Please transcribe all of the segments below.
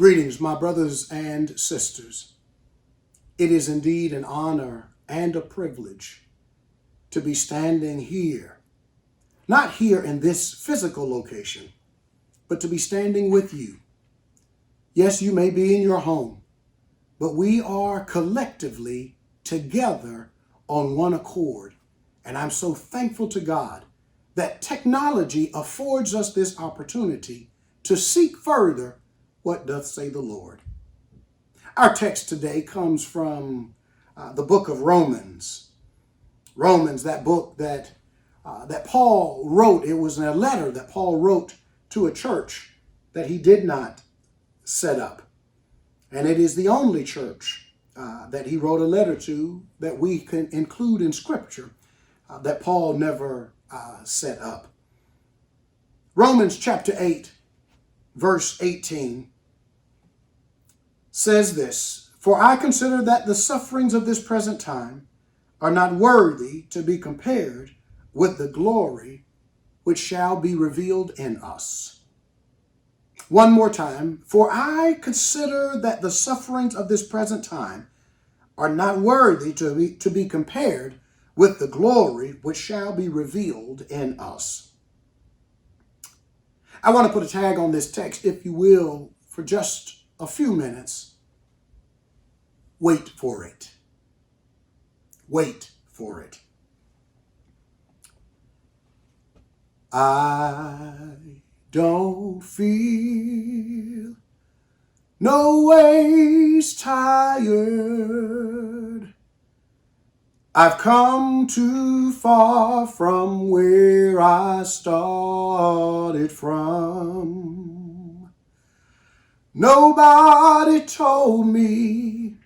Greetings, my brothers and sisters. It is indeed an honor and a privilege to be standing here, not here in this physical location, but to be standing with you. Yes, you may be in your home, but we are collectively together on one accord. And I'm so thankful to God that technology affords us this opportunity to seek further what doth say the Lord. Our text today comes from the book of Romans. Romans, that book that Paul wrote. It was a letter that Paul wrote to a church that he did not set up. And it is the only church that he wrote a letter to that we can include in Scripture that Paul never set up. Romans chapter 8, verse 18 says this, "For I consider that the sufferings of this present time are not worthy to be compared with the glory which shall be revealed in us." One more time. "For I consider that the sufferings of this present time are not worthy to be compared with the glory which shall be revealed in us." I want to put a tag on this text, if you will, for just a few minutes. Wait for it. Wait for it. I don't feel no ways tired. I've come too far from where I started from. Nobody told me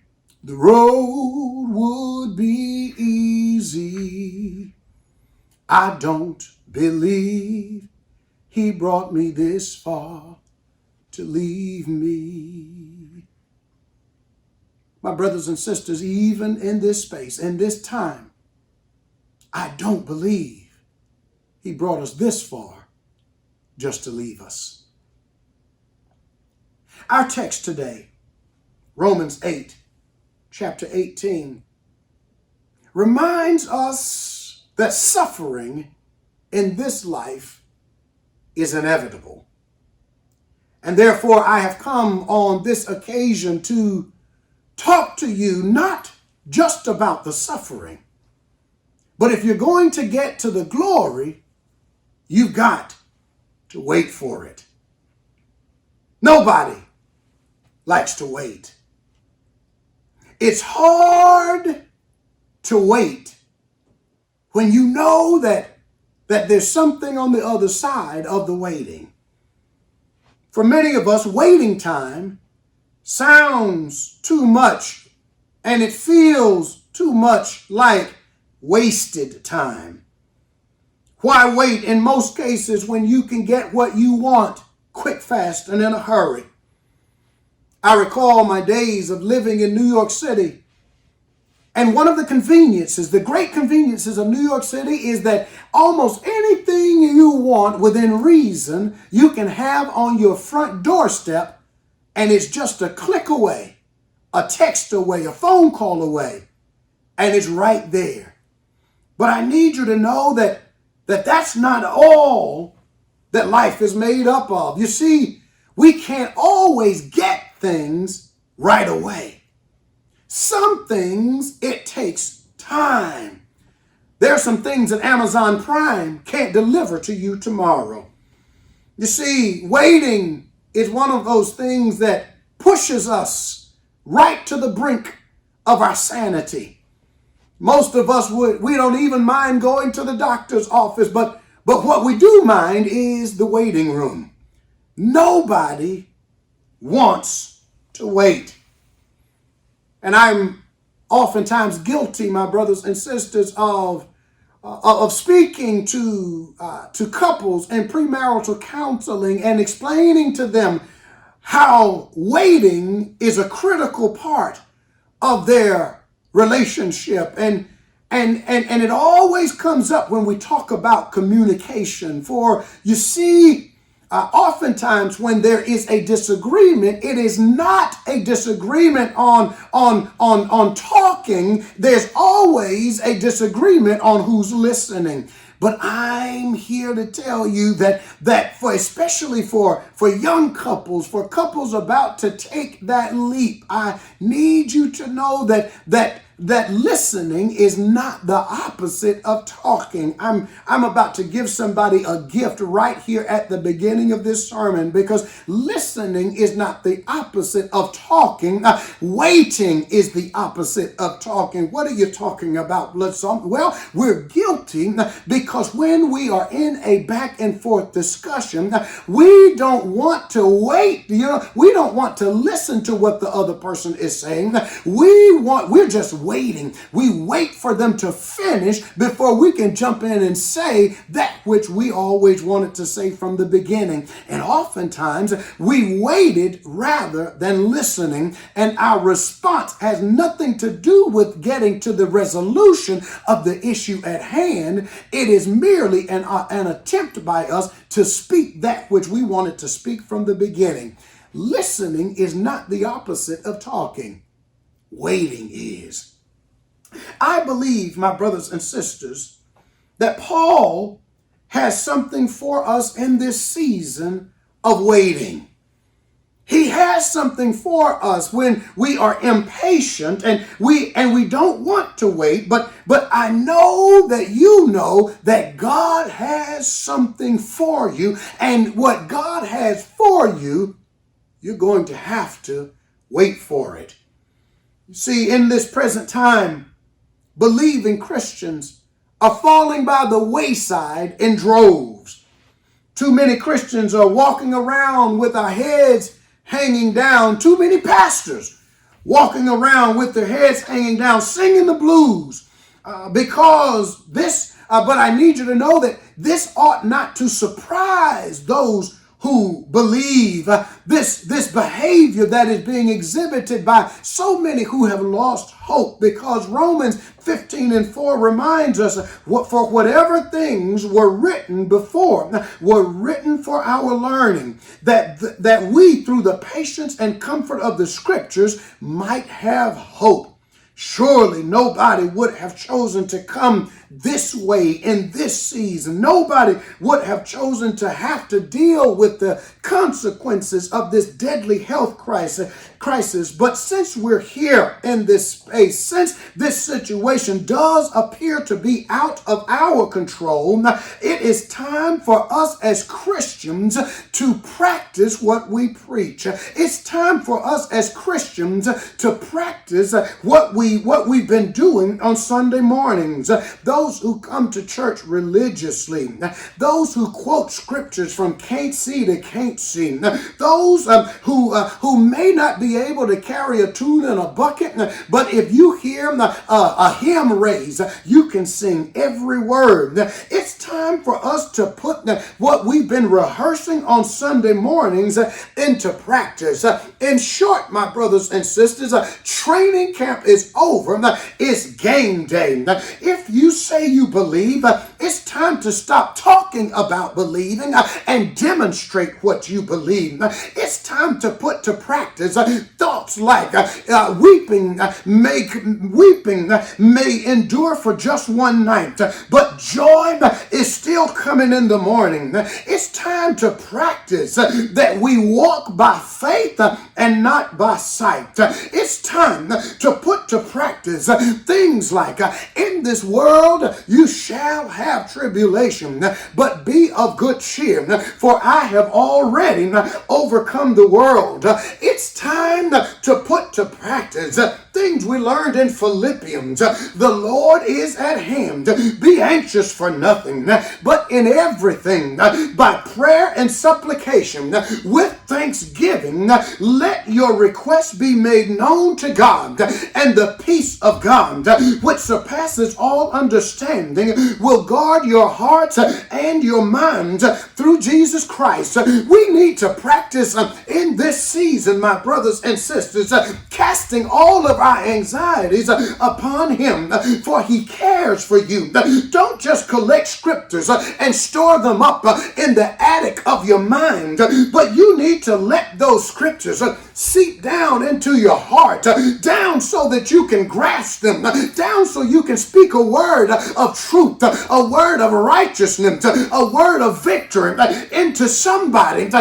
the road would be easy. I don't believe he brought me this far to leave me. My brothers and sisters, even in this space, in this time, I don't believe he brought us this far just to leave us. Our text today, Romans 8, chapter 18, reminds us that suffering in this life is inevitable. And therefore, I have come on this occasion to talk to you not just about the suffering, but if you're going to get to the glory, you've got to wait for it. Nobody likes to wait. It's hard to wait when you know that there's something on the other side of the waiting. For many of us, waiting time sounds too much, and it feels too much like wasted time. Why wait in most cases when you can get what you want quick, fast, and in a hurry? I recall my days of living in New York City, and one of the conveniences, the great conveniences of New York City is that almost anything you want within reason, you can have on your front doorstep, and it's just a click away, a text away, a phone call away, and it's right there. But I need you to know that that's not all that life is made up of. You see, we can't always get things right away. Some things, it takes time. There are some things that Amazon Prime can't deliver to you tomorrow. You see, waiting is one of those things that pushes us right to the brink of our sanity. Most of us we don't even mind going to the doctor's office, but what we do mind is the waiting room. Nobody wants to wait. And I'm oftentimes guilty, my brothers and sisters, of speaking to couples in premarital counseling and explaining to them how waiting is a critical part of their relationship. And it always comes up when we talk about communication. For you see, oftentimes when there is a disagreement, it is not a disagreement on talking. There's always a disagreement on who's listening. But I'm here to tell you that especially for young couples, for couples about to take that leap, I need you to know that listening is not the opposite of talking. I'm about to give somebody a gift right here at the beginning of this sermon, because listening is not the opposite of talking. Waiting is the opposite of talking. What are you talking about, Bloodsaw? Well, we're guilty because when we are in a back and forth discussion, we don't want to wait. We don't want to listen to what the other person is saying. We're just waiting. We wait for them to finish before we can jump in and say that which we always wanted to say from the beginning. And oftentimes we waited rather than listening, and our response has nothing to do with getting to the resolution of the issue at hand. It is merely an attempt by us to speak that which we wanted to speak from the beginning. Listening is not the opposite of talking. Waiting is. I believe, my brothers and sisters, that Paul has something for us in this season of waiting. He has something for us when we are impatient and we don't want to wait, but I know that you know that God has something for you, and what God has for you, you're going to have to wait for it. You see, in this present time, believing Christians are falling by the wayside in droves. Too many Christians are walking around with our heads hanging down. Too many pastors walking around with their heads hanging down, singing the blues because this, but I need you to know that this ought not to surprise those who believe. This behavior that is being exhibited by so many who have lost hope, because Romans 15:4 reminds us, for whatever things were written before were written for our learning, that we through the patience and comfort of the scriptures might have hope. Surely nobody would have chosen to come this way in this season. Nobody would have chosen to have to deal with the consequences of this deadly health crisis. But since we're here in this space, since this situation does appear to be out of our control, it is time for us as Christians to practice what we preach. It's time for us as Christians to practice what we've been doing on Sunday mornings. Those who come to church religiously, those who quote scriptures from can't see to can't see, those who may not be able to carry a tune in a bucket, but if you hear a hymn raise, you can sing every word. It's time for us to put what we've been rehearsing on Sunday mornings into practice. In short, my brothers and sisters, training camp is over. It's game day. If you say you believe, it's time to stop talking about believing and demonstrate what you believe. It's time to put to practice thoughts like weeping may endure for just one night, but joy is still coming in the morning. It's time to practice that we walk by faith and not by sight. It's time to put to practice things like in this world you shall have tribulation, but be of good cheer, for I have already overcome the world. It's time to put to practice things we learned in Philippians. The Lord is at hand. Be anxious for nothing, but in everything, by prayer and supplication, with thanksgiving, let your requests be made known to God, and the peace of God, which surpasses all understanding, will guard your hearts and your minds through Jesus Christ. We need to practice in this season, my brothers and sisters, casting all of our anxieties upon him, for he cares for you. Don't just collect scriptures and store them up in the attic of your mind, but you need to let those scriptures seep down into your heart, down so that you can grasp them, down so you can speak a word of truth, a word of righteousness, a word of victory into somebody's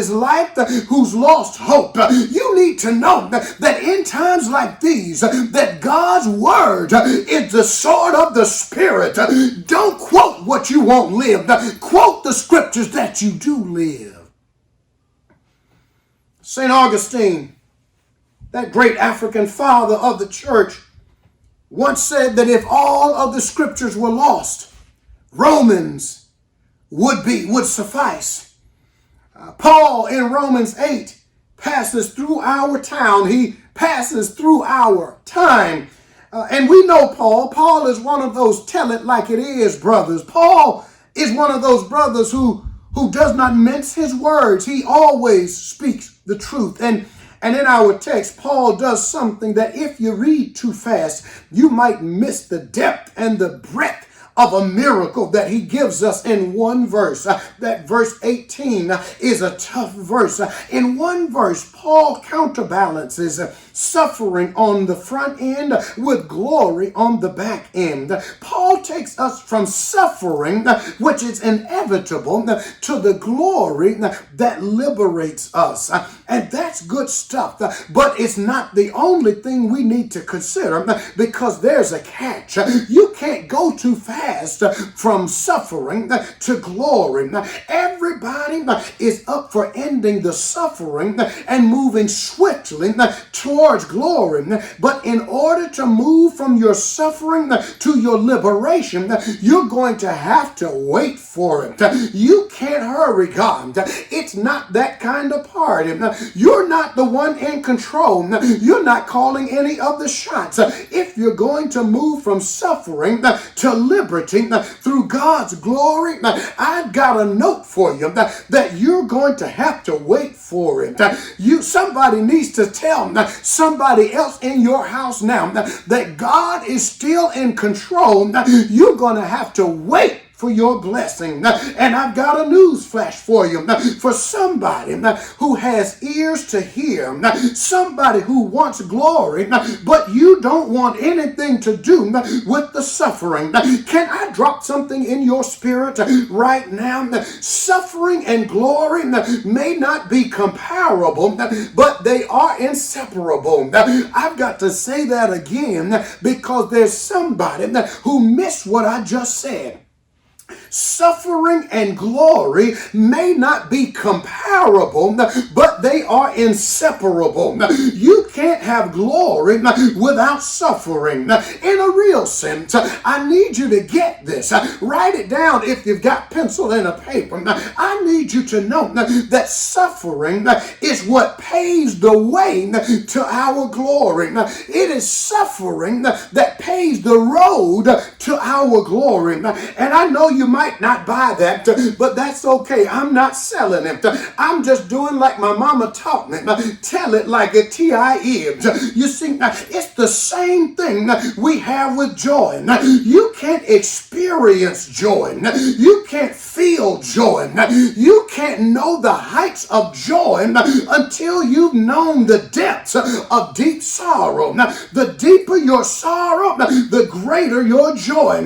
life who's lost hope. You need to know that in times like these, that God's word is the sword of the Spirit. Don't quote what you won't live. Quote the scriptures that you do live. St. Augustine, that great African father of the church, once said that if all of the scriptures were lost, Romans would suffice. Paul in Romans 8 passes through our town. He passes through our time. And we know Paul. Paul is one of those tell it like it is brothers. Paul is one of those brothers who does not mince his words. He always speaks the truth. And in our text, Paul does something that if you read too fast, you might miss the depth and the breadth of a miracle that he gives us in one verse. That verse 18 is a tough verse. In one verse, Paul counterbalances suffering on the front end with glory on the back end. Paul takes us from suffering, which is inevitable, to the glory that liberates us. And that's good stuff. But it's not the only thing we need to consider, because there's a catch. You can't go too fast from suffering to glory. Everybody is up for ending the suffering and moving swiftly towards glory. But in order to move from your suffering to your liberation, you're going to have to wait for it. You can't hurry God. It's not that kind of party. You're not the one in control. You're not calling any of the shots. If you're going to move from suffering to liberty through God's glory, I've got a note for you that you're going to have to wait for it. Somebody needs to tell somebody else in your house now that God is still in control. You're going to have to wait for your blessing. And I've got a news flash for you. For somebody who has ears to hear, somebody who wants glory, but you don't want anything to do with the suffering. Can I drop something in your spirit right now? Suffering and glory may not be comparable, but they are inseparable. I've got to say that again because there's somebody who missed what I just said. Suffering and glory may not be comparable, but they are inseparable. You can't have glory without suffering. In a real sense, I need you to get this. Write it down if you've got pencil and a paper. I need you to know that suffering is what paves the way to our glory. It is suffering that paves the road to our glory. And I know you might not buy that, but that's okay. I'm not selling it. I'm just doing like my mama taught me. Tell it like it is. You see, it's the same thing we have with joy. You can't experience joy. You can't feel joy. You can't know the heights of joy until you've known the depths of deep sorrow. The deeper your sorrow, the greater your joy.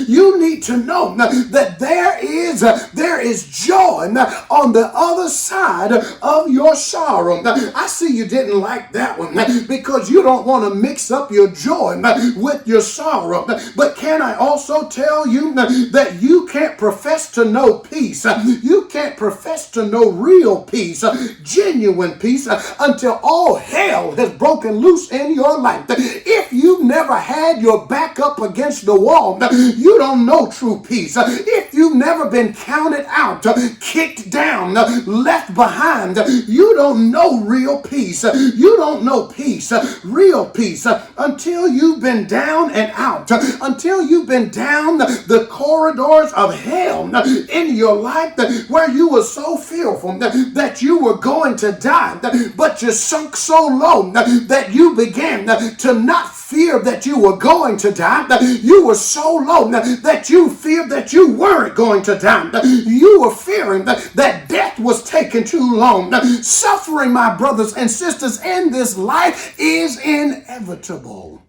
You need to know that there is joy on the other side of your sorrow. I see you didn't like that one because you don't want to mix up your joy with your sorrow. But can I also tell you that you can't profess to know peace? You can't profess to know real peace, genuine peace, until all hell has broken loose in your life. If you've never had your back up against the wall, you don't know true peace. If you've never been counted out, kicked down, left behind, you don't know real peace. You don't know peace, real peace, until you've been down and out, until you've been down the corridors of hell in your life where you were so fearful that you were going to die, but you sunk so low that you began to not fear that you were going to die. You were so low that you feared that you weren't going to die. You were fearing that death was taking too long. Suffering, my brothers and sisters, in this life is inevitable.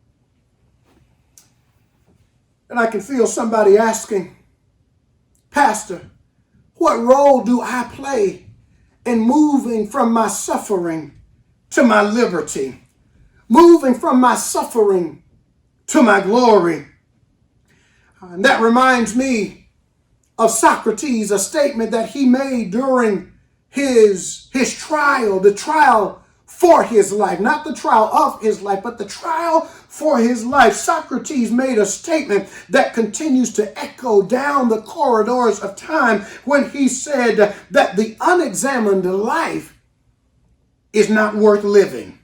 And I can feel somebody asking, Pastor, what role do I play in moving from my suffering to my liberty? Moving from my suffering to my glory. And that reminds me of Socrates, a statement that he made during his trial, the trial for his life, not the trial of his life, but the trial for his life. Socrates made a statement that continues to echo down the corridors of time when he said that the unexamined life is not worth living.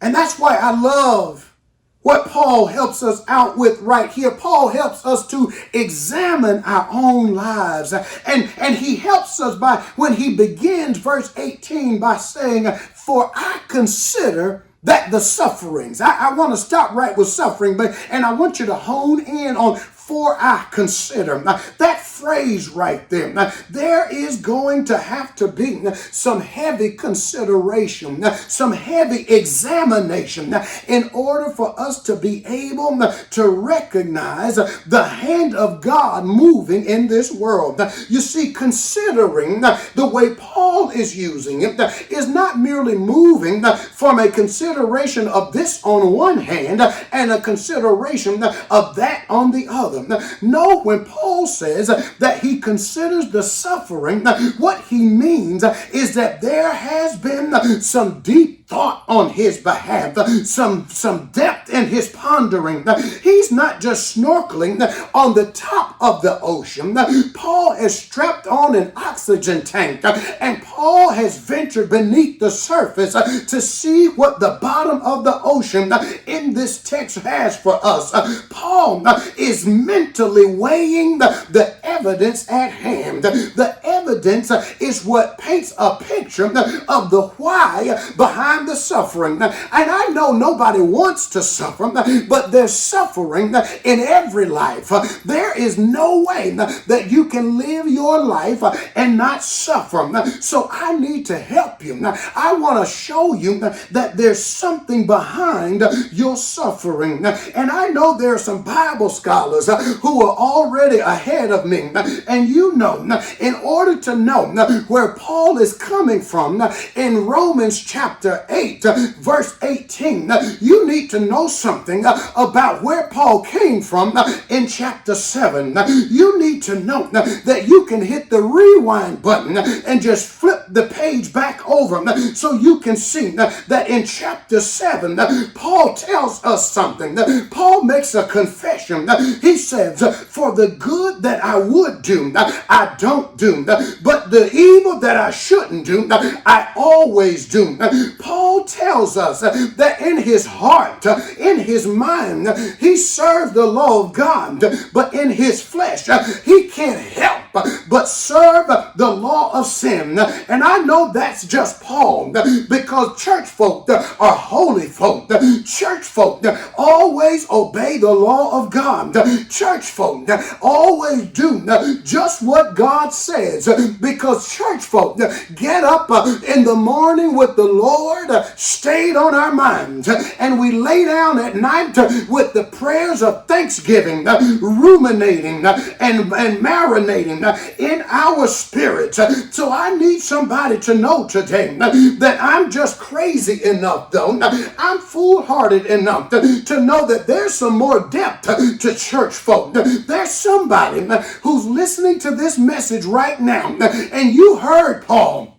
And that's why I love what Paul helps us out with right here. Paul helps us to examine our own lives. And he helps us by, when he begins verse 18 by saying, for I consider that the sufferings, I want to stop right with suffering, and I want you to hone in on for I consider. That phrase right there, there is going to have to be some heavy consideration, some heavy examination in order for us to be able to recognize the hand of God moving in this world. You see, considering the way Paul is using it is not merely moving from a consideration of this on one hand and a consideration of that on the other. No, when Paul says that he considers the suffering, what he means is that there has been some deep thought on his behalf, some depth in his pondering. He's not just snorkeling on the top of the ocean. Paul has strapped on an oxygen tank, and Paul has ventured beneath the surface to see what the bottom of the ocean in this text has for us. Paul is mentally weighing the evidence at hand. The evidence is what paints a picture of the why behind the suffering. And I know nobody wants to suffer, but there's suffering in every life. There is no way that you can live your life and not suffer. So I need to help you. I want to show you that there's something behind your suffering. And I know there are some Bible scholars who are already ahead of me. And you know, in order to know where Paul is coming from in Romans chapter 8, verse 18, you need to know something about where Paul came from in chapter 7. You need to know that you can hit the rewind button and just flip the page back over so you can see that in chapter 7, Paul tells us something. Paul makes a confession. He says, for the good that I would do, I don't do, but the evil that I shouldn't do, I always do. Paul tells us that in his heart, in his mind, he serves the law of God, but in his flesh, he can't help but serve the law of sin. And I know that's just Paul, because church folk are holy folk. Church folk always obey the law of God. Church folk always do just what God says, because church folk get up in the morning with the Lord stayed on our minds, and we lay down at night with the prayers of thanksgiving ruminating and marinating in our spirits. So I need somebody to know today that I'm just crazy enough, though, I'm foolhardy enough to know that there's some more depth to church folk. There's somebody who's listening to this message right now, and you heard Paul.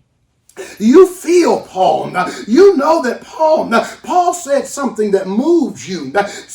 You feel Paul. You know that Paul said something that moved you.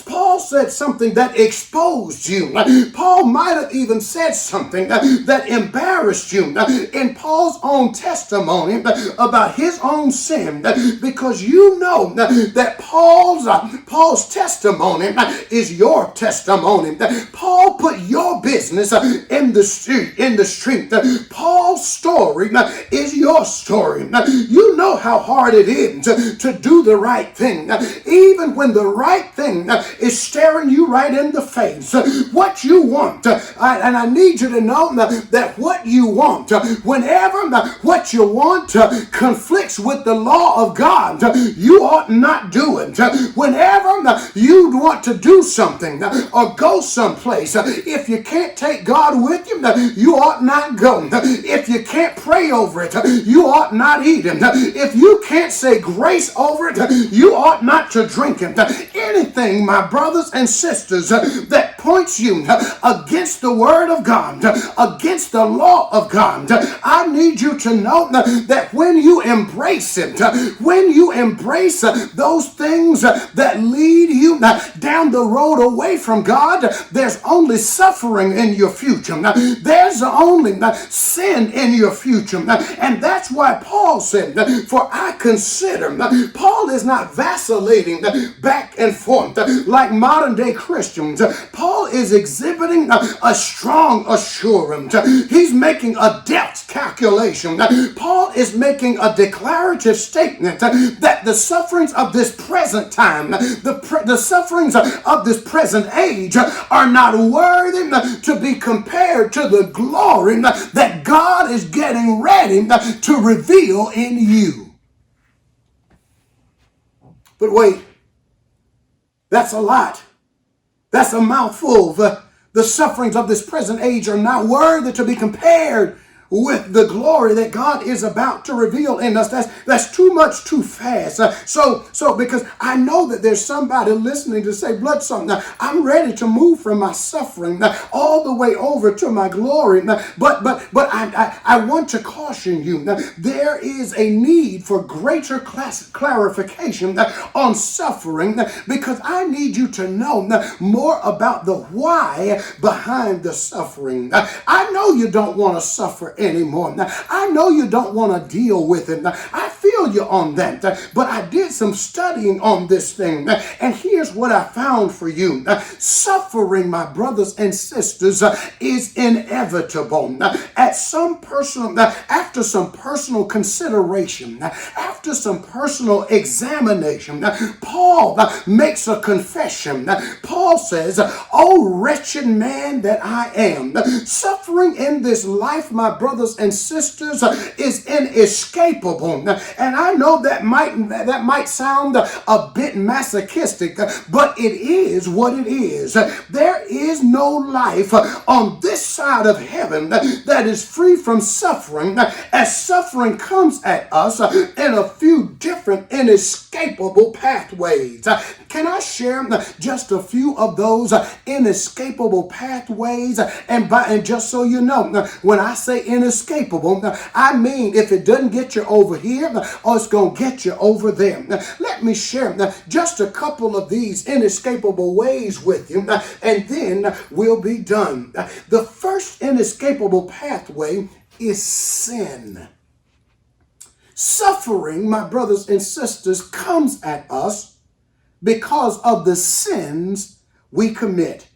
Paul said something that exposed you. Paul might have even said something that embarrassed you in Paul's own testimony about his own sin, because you know that Paul's testimony is your testimony. Paul put your business in the street. Paul's story is your story. You know how hard it is to do the right thing, even when the right thing is staring you right in the face. What you want, and I need you to know that what you want, whenever what you want conflicts with the law of God, you ought not do it. Whenever you want to do something or go someplace, if you can't take God with you, you ought not go. If you can't pray over it, you ought not eat it. If you can't say grace over it, you ought not to drink it. Anything, my brothers and sisters, that points you against the word of God, against the law of God, I need you to know that when you embrace it, when you embrace those things that lead you down the road away from God, there's only suffering in your future. There's only sin in your future. And that's why Paul said, for I consider, Paul is not vacillating back and forth like modern day Christians. Paul is exhibiting a strong assurance. He's making a depth calculation. Paul is making a declarative statement that the sufferings of this present time, the sufferings of this present age are not worthy to be compared to the glory that God is getting ready to reveal in you. But wait, that's a lot. That's a mouthful. The sufferings of this present age are not worthy to be compared with the glory that God is about to reveal in us. That's too much too fast. So because I know that there's somebody listening to say, Bloodsaw, I'm ready to move from my suffering all the way over to my glory. But I want to caution you. There is a need for greater clarification on suffering, because I need you to know more about the why behind the suffering. I know you don't want to suffer anymore. I know you don't want to deal with it. I feel you on that. But I did some studying on this thing, and here's what I found for you. Suffering, my brothers and sisters, is inevitable. After some personal consideration, after some personal examination, Paul makes a confession. Paul says, "Oh, wretched man that I am." Suffering in this life, my brothers and sisters, is inescapable. And I know that might sound a bit masochistic, but it is what it is. There is no life on this side of heaven that is free from suffering, as suffering comes at us in a few different inescapable pathways. Can I share just a few of those inescapable pathways? And just so you know, when I say inescapable, I mean if it doesn't get you over here, or it's going to get you over there. Let me share just a couple of these inescapable ways with you, and then we'll be done. The first inescapable pathway is sin. Suffering, my brothers and sisters, comes at us because of the sins we commit.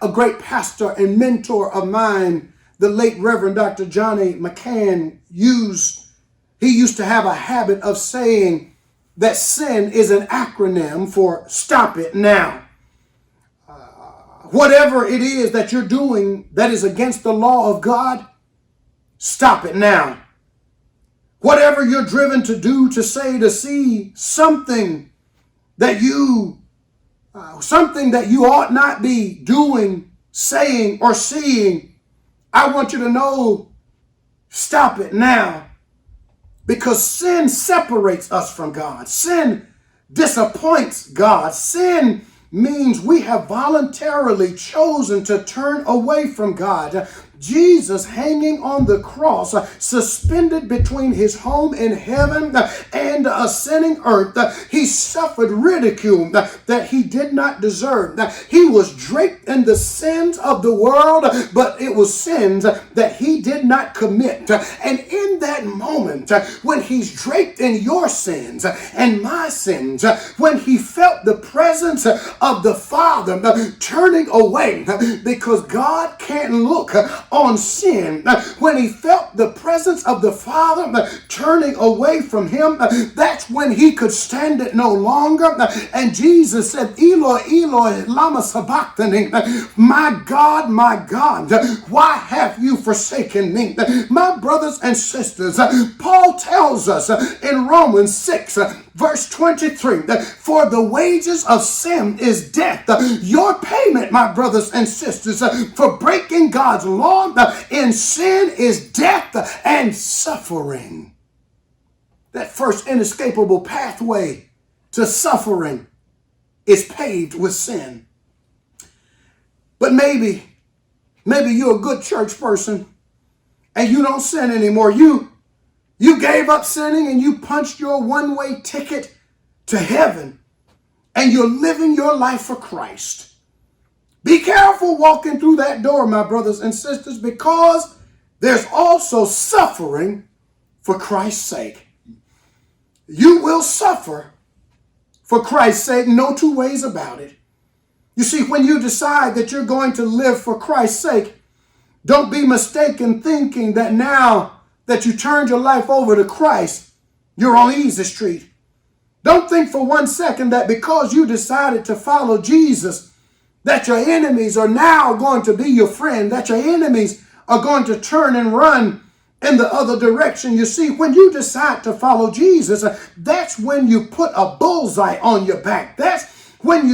A great pastor and mentor of mine, the late Reverend Dr. Johnny McCann, he used to have a habit of saying that sin is an acronym for stop it now. Whatever it is that you're doing that is against the law of God, stop it now. Whatever you're driven to do, to say, to see, something that you ought not be doing, saying, or seeing, I want you to know, stop it now. Because sin separates us from God. Sin disappoints God. Sin means we have voluntarily chosen to turn away from God. Jesus hanging on the cross, suspended between his home in heaven and ascending earth, he suffered ridicule that he did not deserve. He was draped in the sins of the world, but it was sins that he did not commit. And in that moment, when he's draped in your sins and my sins, when he felt the presence of the Father turning away, because God can't look on sin, when he felt the presence of the Father turning away from him, that's when he could stand it no longer. And Jesus said, Eloi, Eloi, lama sabachthani, my God, why have you forsaken me? My brothers and sisters, Paul tells us in Romans 6, verse 23, that for the wages of sin is death. Your payment, my brothers and sisters, for breaking God's law in sin is death and suffering. That first inescapable pathway to suffering is paved with sin. But maybe you're a good church person and you don't sin anymore. You gave up sinning and you punched your one-way ticket to heaven and you're living your life for Christ. Be careful walking through that door, my brothers and sisters, because there's also suffering for Christ's sake. You will suffer for Christ's sake, no two ways about it. You see, when you decide that you're going to live for Christ's sake, don't be mistaken thinking that now that you turned your life over to Christ, you're on easy street. Don't think for 1 second that because you decided to follow Jesus, that your enemies are now going to be your friend, that your enemies are going to turn and run in the other direction. You see, when you decide to follow Jesus, that's when you put a bullseye on your back. That's when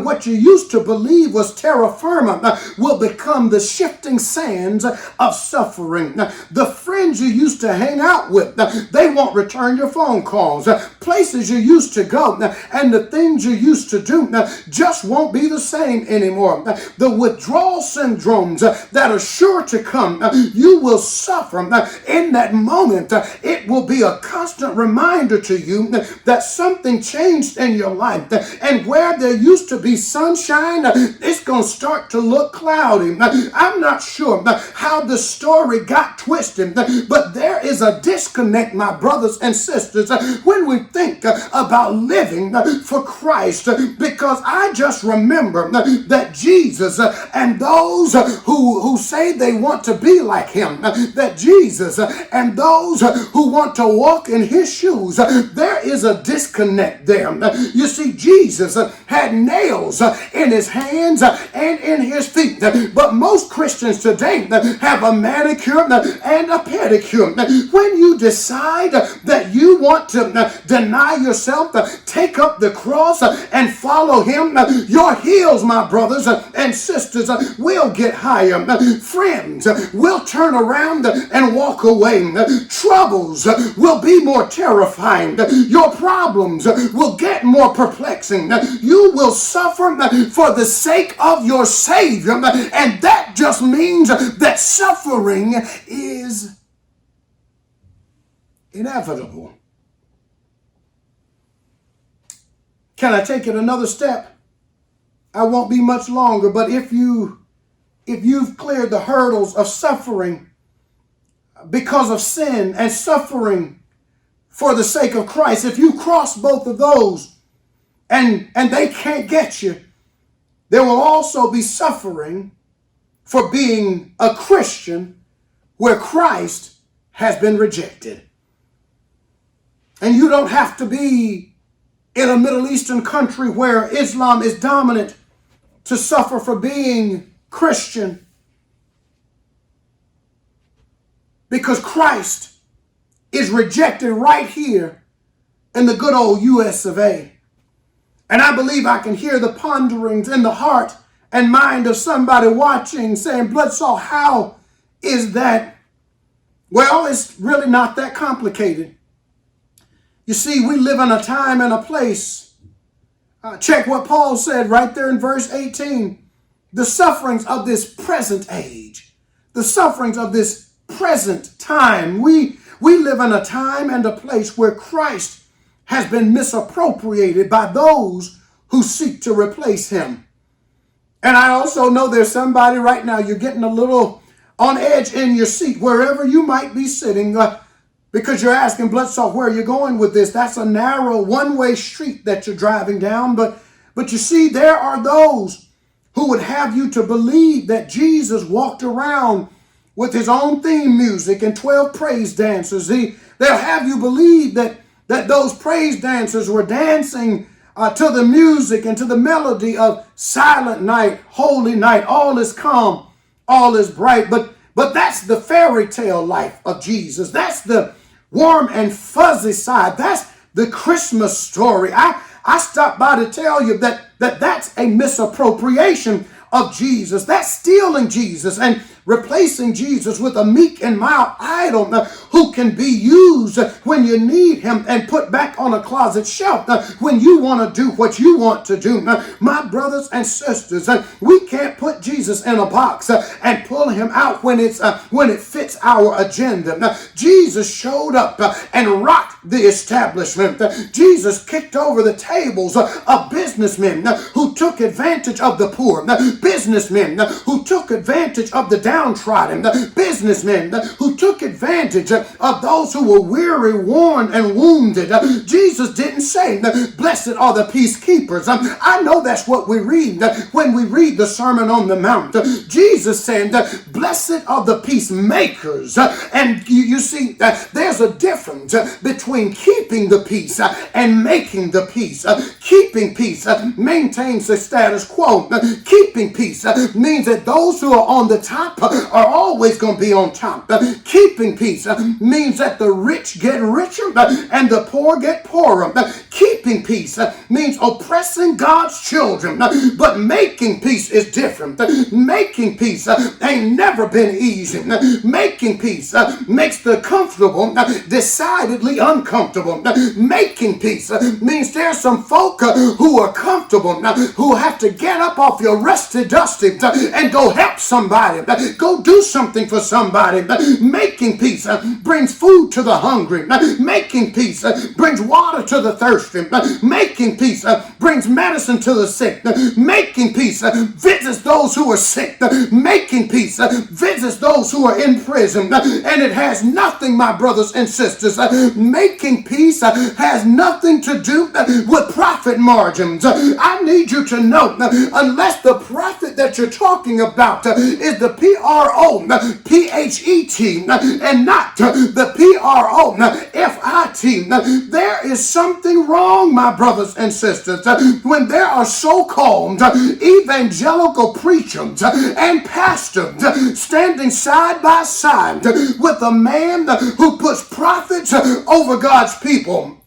what you used to believe was terra firma will become the shifting sands of suffering. The friends you used to hang out with, they won't return your phone calls. Places you used to go and the things you used to do just won't be the same anymore. The withdrawal syndromes that are sure to come, you will suffer in that moment. It will be a constant reminder to you that something changed in your life. And where there used to be sunshine, it's going to start to look cloudy. I'm not sure how the story got twisted, but there is a disconnect, my brothers and sisters, when we think about living for Christ, because I just remember that Jesus and those who say they want to be like him, that Jesus and those who want to walk in his shoes, there is a disconnect there. You see, Jesus had nails in his hands and in his feet, but most Christians today have a manicure and a pedicure. When you decide that you want to deny yourself, take up the cross and follow him, your heels, my brothers and sisters, will get higher. Friends will turn around and walk away. Troubles will be more terrifying. Your problems will get more perplexing. You will suffer for the sake of your Savior, and that just means that suffering is inevitable. Can I take it another step? I won't be much longer, but if you've cleared the hurdles of suffering because of sin and suffering for the sake of Christ, if you cross both of those and they can't get you, there will also be suffering for being a Christian where Christ has been rejected. And you don't have to be in a Middle Eastern country where Islam is dominant to suffer for being Christian, because Christ is rejected right here in the good old US of A. And I believe I can hear the ponderings in the heart and mind of somebody watching saying, Bloodsaw, how is that? Well, it's really not that complicated. You see, we live in a time and a place. Check what Paul said right there in verse 18. The sufferings of this present age, the sufferings of this present time. We live in a time and a place where Christ has been misappropriated by those who seek to replace him. And I also know there's somebody right now, you're getting a little on edge in your seat, wherever you might be sitting, because you're asking, Bloodsaw, where are you going with this? That's a narrow one-way street that you're driving down. But you see, there are those who would have you to believe that Jesus walked around with his own theme music and 12 praise dancers. They'll have you believe that those praise dancers were dancing to the music and to the melody of Silent Night, Holy Night, all is calm, all is bright. But that's the fairy tale life of Jesus. That's the warm and fuzzy side. That's the Christmas story. I stopped by to tell you that's a misappropriation of Jesus. That's stealing Jesus and replacing Jesus with a meek and mild idol who can be used when you need him and put back on a closet shelf when you want to do what you want to do. My brothers and sisters, we can't put Jesus in a box and pull him out when it fits our agenda. Jesus showed up and rocked the establishment. Jesus kicked over the tables of businessmen who took advantage of the poor, businessmen who took advantage of the downtrodden, businessmen who took advantage of those who were weary, worn, and wounded. Jesus didn't say, blessed are the peacekeepers. I know that's what we read when we read the Sermon on the Mount. Jesus said, blessed are the peacemakers. And you see, there's a difference between keeping the peace and making the peace. Keeping peace maintains the status quo. Keeping peace means that those who are on the top are always going to be on top. Keeping peace means that the rich get richer and the poor get poorer. Keeping peace means oppressing God's children, but making peace is different. Making peace ain't never been easy. Making peace makes the comfortable decidedly uncomfortable. Making peace means there's some folk who are comfortable, who have to get up off your rusty dusty and go help somebody, go do something for somebody. Making peace brings food to the hungry. Making peace brings water to the thirsty. Making peace brings medicine to the sick. Making peace visits those who are sick. Making peace visits those who are in prison. And it has nothing, my brothers and sisters, making peace has nothing to do with profit margins. I need you to know, unless the profit that you're talking about is the PROFIT and not the PROFIT, there is something wrong, my brothers and sisters, when there are so-called evangelical preachers and pastors standing side by side with a man who puts profits over God's people.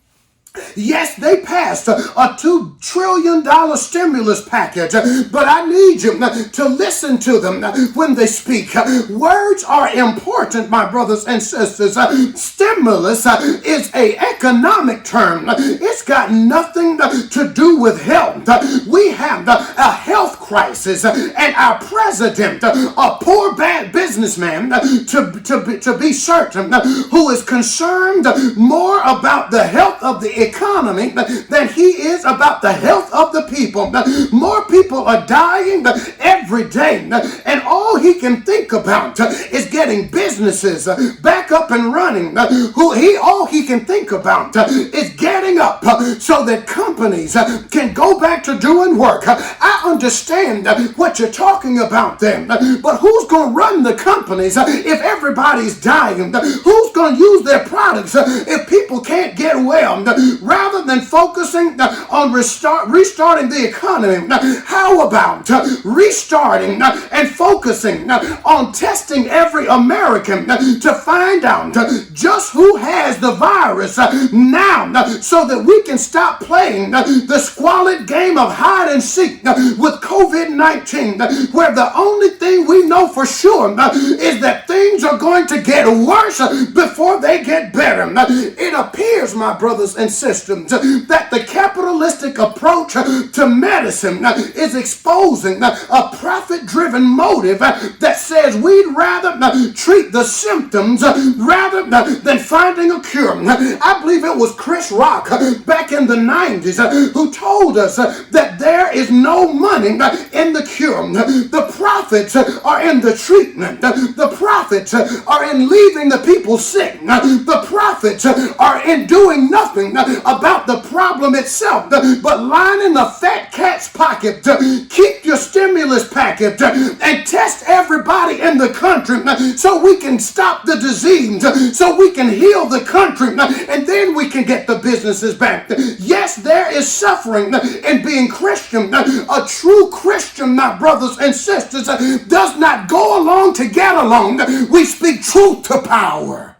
Yes, they passed a $2 trillion stimulus package, but I need you to listen to them when they speak. Words are important, my brothers and sisters. Stimulus is an economic term. It's got nothing to do with health. We have a health crisis, and our president, a poor bad businessman, to be certain, who is concerned more about the health of the economy than he is about the health of the people. More people are dying every day, and all he can think about is getting businesses back up and running. All he can think about is getting up so that companies can go back to doing work. I understand what you're talking about then, but who's going to run the companies if everybody's dying? Who's going to use their products if people can't get well? Rather than focusing on restarting the economy, how about restarting and focusing on testing every American to find out just who has the virus now, so that we can stop playing the squalid game of hide and seek with COVID-19, where the only thing we know for sure is that things are going to get worse before they get better. It appears, my brothers and sisters, systems, that the capitalistic approach to medicine is exposing a profit-driven motive that says we'd rather treat the symptoms rather than finding a cure. I believe it was Chris Rock back in the 90s who told us that there is no money in the cure. The profits are in the treatment. The profits are in leaving the people sick. The profits are in doing nothing about the problem itself, but lining the fat cat's pocket. Keep your stimulus package and test everybody in the country so we can stop the disease, so we can heal the country, and then we can get the businesses back. Yes, there is suffering in being Christian. A true Christian, my brothers and sisters, does not go along to get along. We speak truth to power.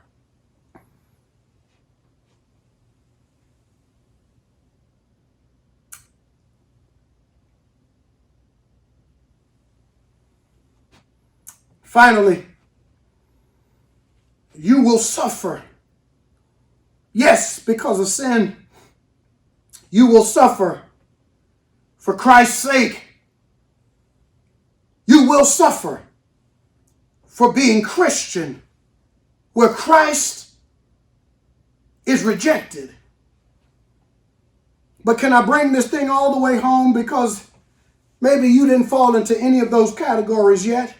Finally, you will suffer. Yes, because of sin, you will suffer. For Christ's sake, you will suffer for being Christian, where Christ is rejected. But can I bring this thing all the way home? Because maybe you didn't fall into any of those categories yet.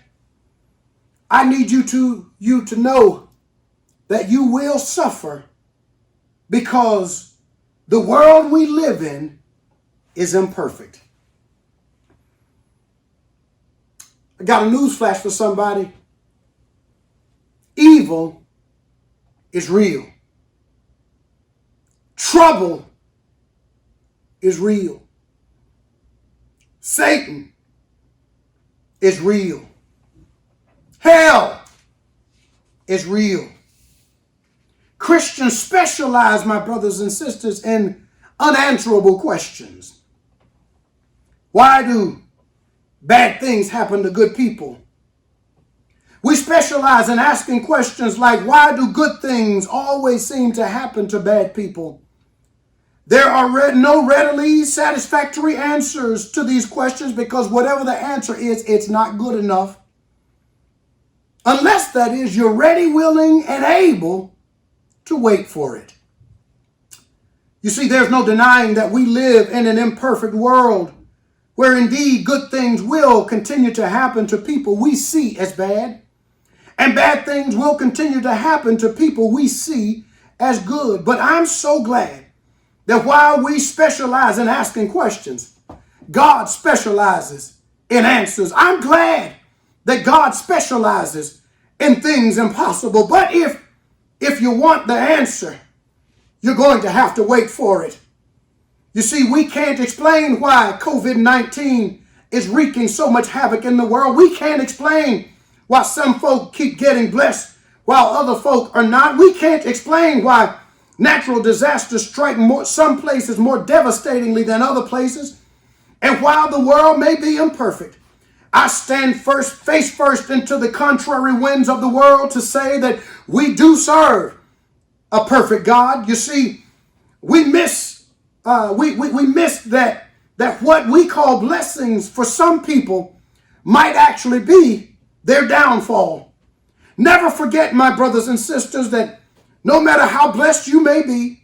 I need you to know that you will suffer because the world we live in is imperfect. I got a news flash for somebody. Evil is real. Trouble is real. Satan is real. Hell is real. Christians specialize, my brothers and sisters, in unanswerable questions. Why do bad things happen to good people? We specialize in asking questions like, why do good things always seem to happen to bad people? There are no readily satisfactory answers to these questions because whatever the answer is, it's not good enough. Unless, that is, you're ready, willing, and able to wait for it. You see, there's no denying that we live in an imperfect world where indeed good things will continue to happen to people we see as bad, and bad things will continue to happen to people we see as good. But I'm so glad that while we specialize in asking questions, God specializes in answers. I'm glad that God specializes in things impossible. But if you want the answer, you're going to have to wait for it. You see, we can't explain why COVID-19 is wreaking so much havoc in the world. We can't explain why some folk keep getting blessed while other folk are not. We can't explain why natural disasters strike some places more devastatingly than other places. And while the world may be imperfect, I stand face first into the contrary winds of the world to say that we do serve a perfect God. You see, we miss that what we call blessings for some people might actually be their downfall. Never forget, my brothers and sisters, that no matter how blessed you may be,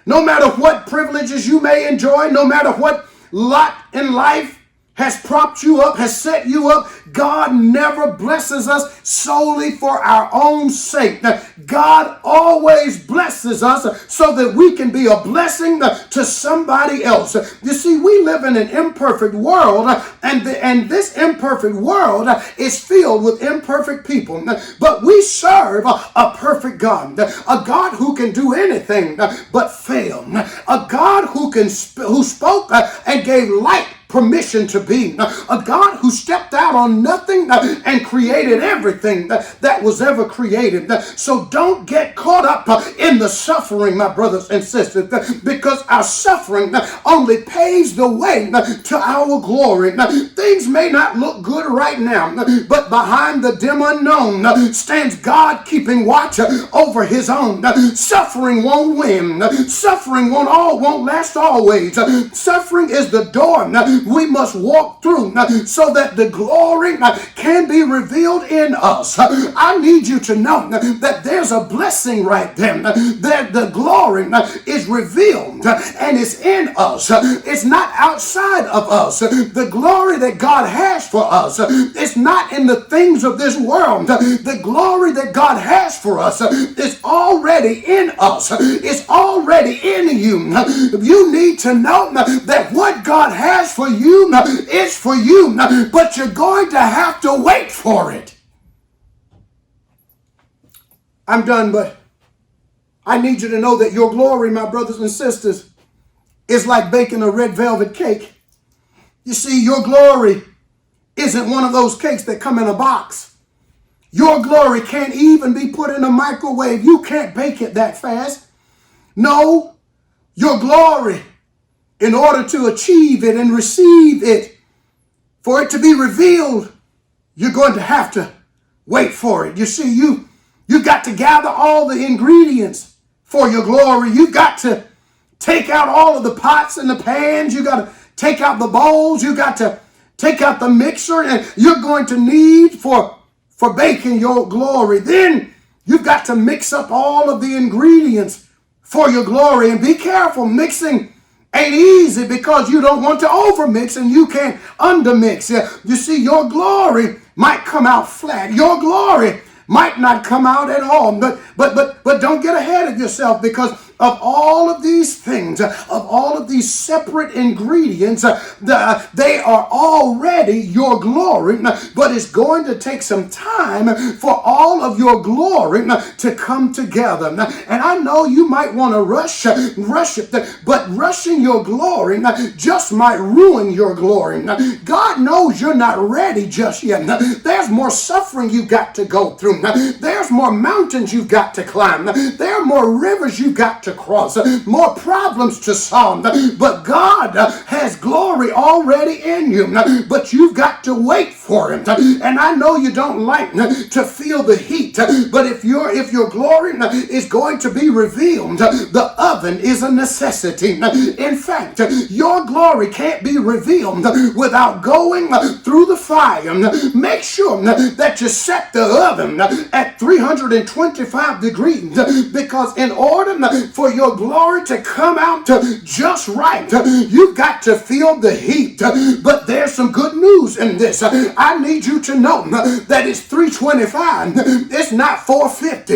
no matter what privileges you may enjoy, no matter what lot in life has propped you up, has set you up, God never blesses us solely for our own sake. God always blesses us so that we can be a blessing to somebody else. You see, we live in an imperfect world, and this imperfect world is filled with imperfect people. But we serve a perfect God, a God who can do anything but fail, a God who spoke and gave light permission to be, a God who stepped out on nothing and created everything that was ever created. So don't get caught up in the suffering, my brothers and sisters, because our suffering only paves the way to our glory. Things may not look good right now, but behind the dim unknown stands God keeping watch over his own. Suffering won't win. Suffering won't last always. Suffering is the door we must walk through so that the glory can be revealed in us. I need you to know that there's a blessing right there. That the glory is revealed and is in us. It's not outside of us. The glory that God has for us, it's not in the things of this world. The glory that God has for us is already in us. It's already in you. You need to know that what God has for you is for you, but you're going to have to wait for it. I'm done, but I need you to know that your glory, my brothers and sisters, is like baking a red velvet cake. You see, your glory isn't one of those cakes that come in a box. Your glory can't even be put in a microwave. You can't bake it that fast. No, your glory, in order to achieve it and receive it, for it to be revealed, you're going to have to wait for it. You see, you've got to gather all the ingredients for your glory. You've got to take out all of the pots and the pans. You got to take out the bowls. You got to take out the mixer, and you're going to need for baking your glory. Then you've got to mix up all of the ingredients for your glory. And be careful, mixing ain't easy because you don't want to overmix and you can't undermix. You see, your glory might come out flat. Your glory might not come out at all. But don't get ahead of yourself, because of all of these things, of all of these separate ingredients, they are already your glory, but it's going to take some time for all of your glory to come together. And I know you might want to rush it, but rushing your glory just might ruin your glory. God knows you're not ready just yet. There's more suffering you've got to go through. There's more mountains you've got to climb. There are more rivers you've got to cross, more problems to solve. But God has glory already in you, but you've got to wait for it. And I know you don't like to feel the heat, but if your glory is going to be revealed, the oven is a necessity. In fact, your glory can't be revealed without going through the fire. Make sure that you set the oven at 325 degrees, because in order for your glory to come out just right, you've got to feel the heat. But there's some good news in this. I need you to know that it's 325. It's not 450.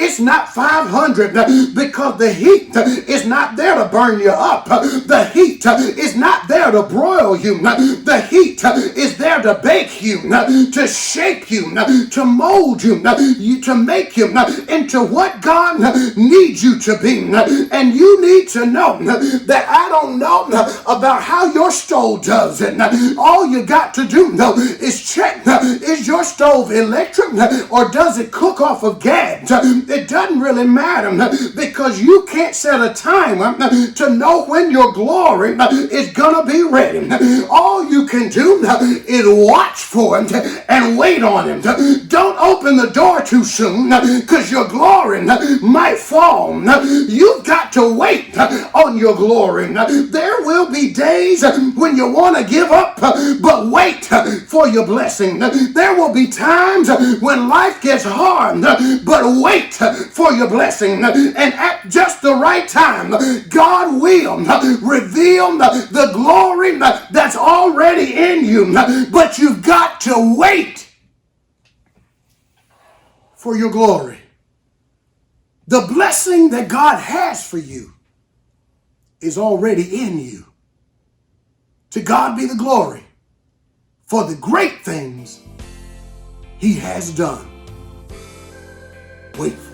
It's not 500, because the heat is not there to burn you up. The heat is not there to broil you. The heat is there to bake you, to shape you, to mold you, to make you into what God needs you to be. And you need to know that I don't know about how your stove does it. All you got to do is check, is your stove electric or does it cook off of gas? It doesn't really matter, because you can't set a timer to know when your glory is gonna be ready. All you can do is watch for him and wait on him. Don't open the door too soon, because your glory might fall. You've got to wait on your glory. There will be days when you want to give up, but wait for your blessing. There will be times when life gets hard, but wait for your blessing. And at just the right time, God will reveal the glory that's already in you. But you've got to wait for your glory. The blessing that God has for you is already in you. To God be the glory for the great things he has done. Wait for it.